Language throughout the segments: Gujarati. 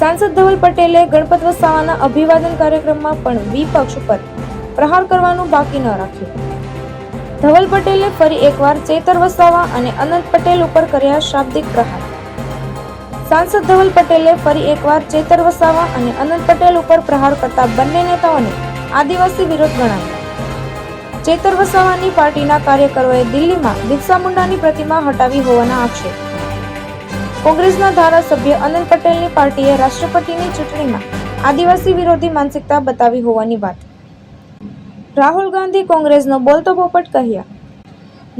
सांसद धवल पटेले गणपत वसावाना अभिवादन कार्यक्रमમાં પણ વિપક્ષ ઉપર પ્રહાર કરવાનું બાકી ન રાખ્યું। ધવલ પટેલે ફરી એકવાર ચેતર વસાવા અને અનંત પટેલ ઉપર કર્યા શાબ્દિક પ્રહાર। सांसद धवल पटेले फरी एकवार चेतर वसावा અને અનંત પટેલ ઉપર પ્રહાર કરતા બંને નેતાઓને આદિવાસી વિરોધ ગણાવ્યા। ચેતર વસાવાની પાર્ટીના કાર્યકરોએ દિલ્હીમાં બિરસા મુંડાની પ્રતિમા હટાવી હોવાના આક્ષેપ। કોંગ્રેસના ધારાસભ્ય અનંત પટેલની પાર્ટીએ રાષ્ટ્રપતિની ચૂંટણીમાં આદિવાસી વિરોધી માનસિકતા બતાવી હોવાની વાત। રાહુલ ગાંધી કોંગ્રેસનો બોલતો પોપટ કહ્યા।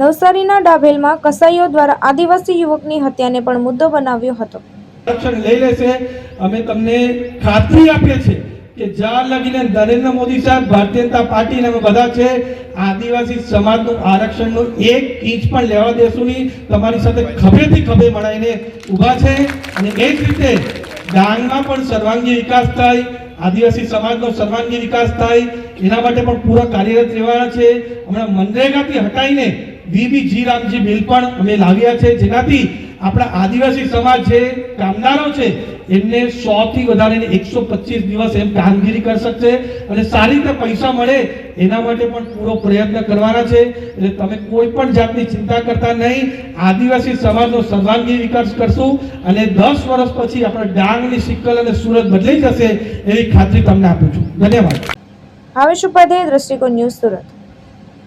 નવસારીના ડાભેલમાં કસાઈઓ દ્વારા આદિવાસી યુવકની હત્યાને પણ મુદ્દો બનાવ્યો હતો। આરક્ષણ લઈ લેશે। અમે તમને ખાતરી આપીએ છીએ કે જ્યાં લગીને નરેન્દ્ર મોદી સાહેબ ભારતીય જનતા પાર્ટી અમે બધા છે આદિવાસી સમાજનું આરક્ષણનો એક ઇંચ પણ લેવા દેશું નહીં। તમારી સાથે ખભેથી ખભે મળાઈને ઊભા છે અને એ જ રીતે ડાંગમાં પણ સર્વાંગી વિકાસ થાય, આદિવાસી સમાજનો સર્વાંગી વિકાસ થાય એના માટે પણ પૂરા કાર્યરત રહેવાના છે। હમણાં મનરેગાથી હટાઈને વીબીજી રામજી બિલ પણ અમે લાવ્યા છે જેનાથી આપણા આદિવાસી સમાજ છે, કામદારો છે એમને 100 થી વધારે 125 દિવસ એમ કામગીરી કરી શકશે અને સારી રીતે પૈસા મળે એના માટે પણ પૂરો પ્રયત્ન કરવાના છે। એટલે તમે કોઈ પણ જાતની ચિંતા કરતા નહીં, આદિવાસી સમાજનો સર્વાંગી વિકાસ કરશું અને 10 વર્ષ પછી આપણા ડાંગની સિક્કલ અને સુરત બદલાઈ જશે એવી ખાતરી તમને આપું છું। ધન્યવાદ। ભાવેશ ઉપાધ્યાય, દ્રષ્ટિકોણ ન્યૂઝ, સુરત।